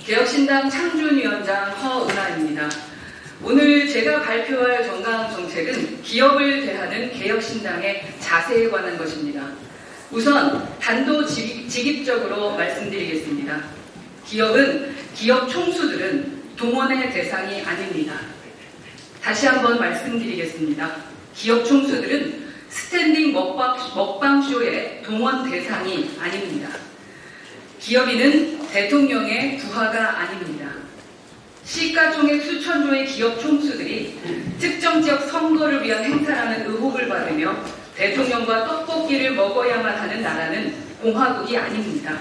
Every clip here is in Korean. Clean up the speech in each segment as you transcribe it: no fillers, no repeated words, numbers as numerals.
개혁신당 창준위원장 허은하입니다. 오늘 제가 발표할 정강정책은 기업을 대하는 개혁신당의 자세에 관한 것입니다. 우선 단도직입적으로 말씀드리겠습니다. 기업 총수들은 동원의 대상이 아닙니다. 다시 한번 말씀드리겠습니다. 기업 총수들은 스탠딩 먹방쇼의 동원 대상이 아닙니다. 기업인은 대통령의 부하가 아닙니다. 시가총액 수천조의 기업 총수들이 특정 지역 선거를 위한 행사라는 의혹을 받으며 대통령과 떡볶이를 먹어야만 하는 나라는 공화국이 아닙니다.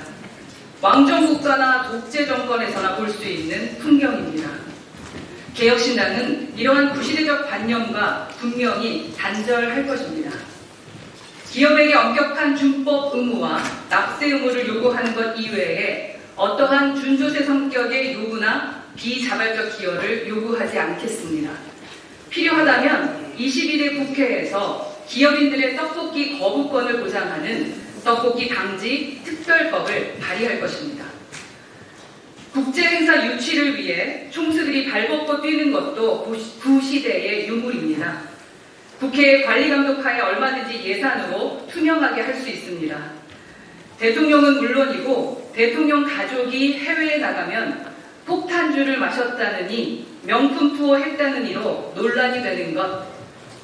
왕정국가나 독재정권에서나 볼 수 있는 풍경입니다. 개혁신당은 이러한 구시대적 관념과 분명히 단절할 것입니다. 기업에게 엄격한 준법 의무와 납세 의무를 요구하는 것 이외에 어떠한 준조세 성격의 요구나 비자발적 기여를 요구하지 않겠습니다. 필요하다면 22대 국회에서 기업인들의 떡볶이 거부권을 보장하는 떡볶이 방지 특별법을 발의할 것입니다. 국제행사 유치를 위해 총수들이 발벗고 뛰는 것도 구시대의 유물입니다. 국회의 관리감독하에 얼마든지 예산으로 투명하게 할 수 있습니다. 대통령은 물론이고 대통령 가족이 해외에 나가면 폭탄주를 마셨다느니 명품 투어 했다느니로 논란이 되는 것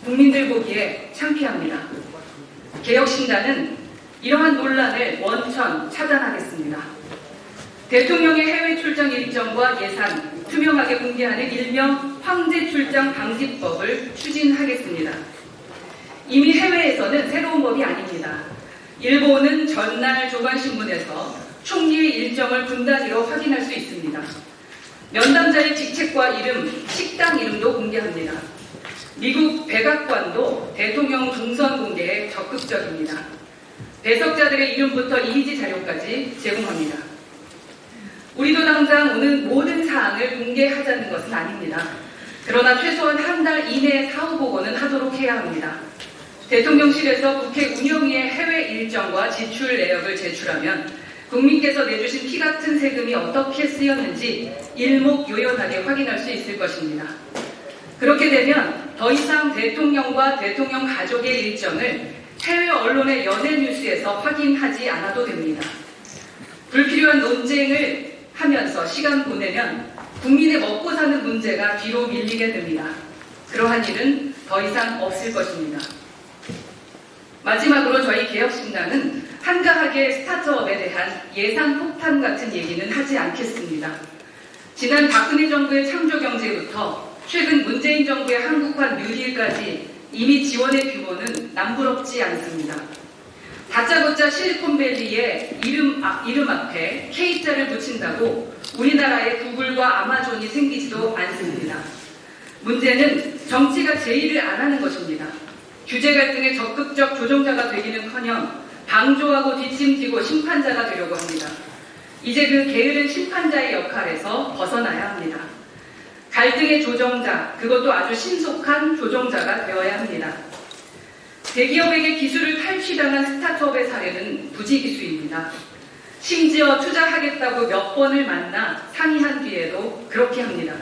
국민들 보기에 창피합니다. 개혁신당은 이러한 논란을 원천 차단하겠습니다. 대통령의 해외 출장 일정과 예산 투명하게 공개하는 일명 황제 출장 방지법을 추진하겠습니다. 이미 해외에서는 새로운 법이 아닙니다. 일본은 전날 조간신문에서 총리의 일정을 분 단위로 확인할 수 있습니다. 면담자의 직책과 이름, 식당 이름도 공개합니다. 미국 백악관도 대통령 동선 공개에 적극적입니다. 배석자들의 이름부터 이미지 자료까지 제공합니다. 우리도 당장 오는 모든 사항을 공개하자는 것은 아닙니다. 그러나 최소한 한 달 이내에 사후 보고는 하도록 해야 합니다. 대통령실에서 국회 운영위의 해외 일정과 지출 내역을 제출하면 국민께서 내주신 피 같은 세금이 어떻게 쓰였는지 일목요연하게 확인할 수 있을 것입니다. 그렇게 되면 더 이상 대통령과 대통령 가족의 일정을 해외 언론의 연예 뉴스에서 확인하지 않아도 됩니다. 불필요한 논쟁을 하면서 시간 보내면 국민의 먹고 사는 문제가 뒤로 밀리게 됩니다. 그러한 일은 더 이상 없을 것입니다. 마지막으로 저희 개혁신당은 한가하게 스타트업에 대한 예산 폭탄 같은 얘기는 하지 않겠습니다. 지난 박근혜 정부의 창조경제부터 최근 문재인 정부의 한국판 뉴딜까지 이미 지원의 규모는 남부럽지 않습니다. 다짜고짜 실리콘밸리의 이름 앞에 K자를 붙인다고 우리나라에 구글과 아마존이 생기지도 않습니다. 문제는 정치가 제의를 안 하는 것입니다. 규제 갈등의 적극적 조종자가 되기는커녕 방조하고 뒷짐지고 심판자가 되려고 합니다. 이제 그 게으른 심판자의 역할에서 벗어나야 합니다. 갈등의 조정자, 그것도 아주 신속한 조정자가 되어야 합니다. 대기업에게 기술을 탈취당한 스타트업의 사례는 부지기수입니다. 심지어 투자하겠다고 몇 번을 만나 상의한 뒤에도 그렇게 합니다.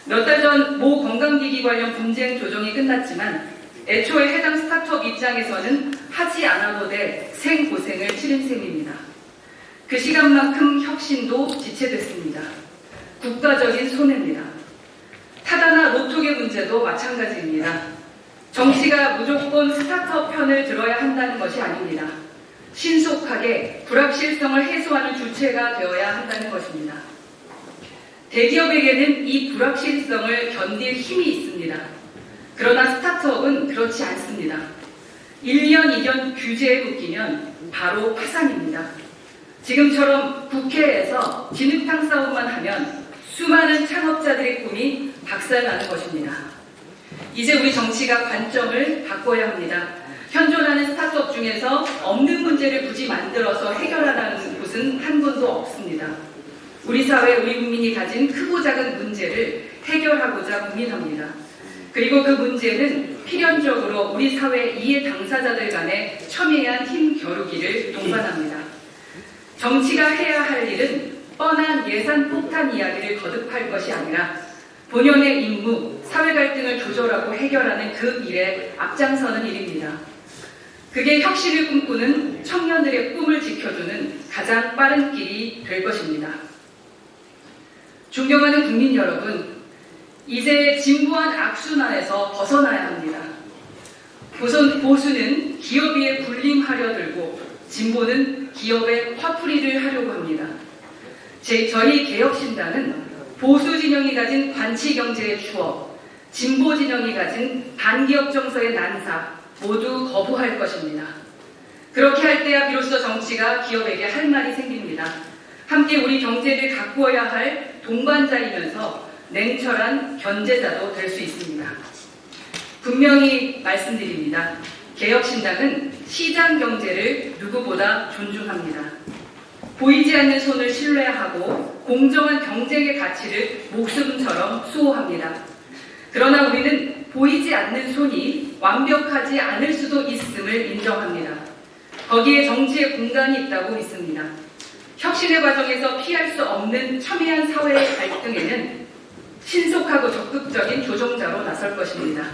몇 달 전 모 건강기기 관련 분쟁 조정이 끝났지만 애초에 해당 스타트업 입장에서는 하지 않아도 될 생고생을 치른 셈입니다. 그 시간만큼 혁신도 지체됐습니다. 국가적인 손해입니다. 타다나 노톡의 문제도 마찬가지입니다. 정치가 무조건 스타트업 편을 들어야 한다는 것이 아닙니다. 신속하게 불확실성을 해소하는 주체가 되어야 한다는 것입니다. 대기업에게는 이 불확실성을 견딜 힘이 있습니다. 그러나 스타트업은 그렇지 않습니다. 1년, 2년 규제에 묶이면 바로 파산입니다. 지금처럼 국회에서 진흙탕 싸움만 하면 수많은 창업자들의 꿈이 박살나는 것입니다. 이제 우리 정치가 관점을 바꿔야 합니다. 현존하는 스타트업 중에서 없는 문제를 굳이 만들어서 해결하라는 곳은 한 군도 없습니다. 우리 사회, 우리 국민이 가진 크고 작은 문제를 해결하고자 고민합니다. 그리고 그 문제는 필연적으로 우리 사회 이해 당사자들 간의 첨예한 힘 겨루기를 동반합니다. 정치가 해야 할 일은 뻔한 예산 폭탄 이야기를 거듭할 것이 아니라 본연의 임무, 사회 갈등을 조절하고 해결하는 그 일에 앞장서는 일입니다. 그게 혁신을 꿈꾸는 청년들의 꿈을 지켜주는 가장 빠른 길이 될 것입니다. 존경하는 국민 여러분, 이제 진부한 악순환에서 벗어나야 합니다. 보수는 기업 위에 군림하려 들고 진보는 기업에 화풀이를 하려고 합니다. 저희 개혁신당은 보수 진영이 가진 관치경제의 추억, 진보 진영이 가진 반기업 정서의 난사 모두 거부할 것입니다. 그렇게 할 때야 비로소 정치가 기업에게 할 말이 생깁니다. 함께 우리 경제를 가꾸어야 할 동반자이면서 냉철한 견제자도 될 수 있습니다. 분명히 말씀드립니다. 개혁신당은 시장 경제를 누구보다 존중합니다. 보이지 않는 손을 신뢰하고 공정한 경쟁의 가치를 목숨처럼 수호합니다. 그러나 우리는 보이지 않는 손이 완벽하지 않을 수도 있음을 인정합니다. 거기에 정치의 공간이 있다고 믿습니다. 혁신의 과정에서 피할 수 없는 첨예한 사회의 갈등에는 신속하고 적극적인 조정자로 나설 것입니다.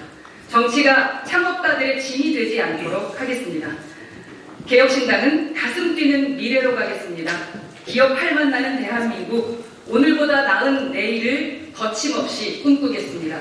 정치가 창업가들의 짐이 되지 않도록 하겠습니다. 개혁신당은 가슴 뛰는 미래로 가겠습니다. 기업할 만나는 대한민국, 오늘보다 나은 내일을 거침없이 꿈꾸겠습니다.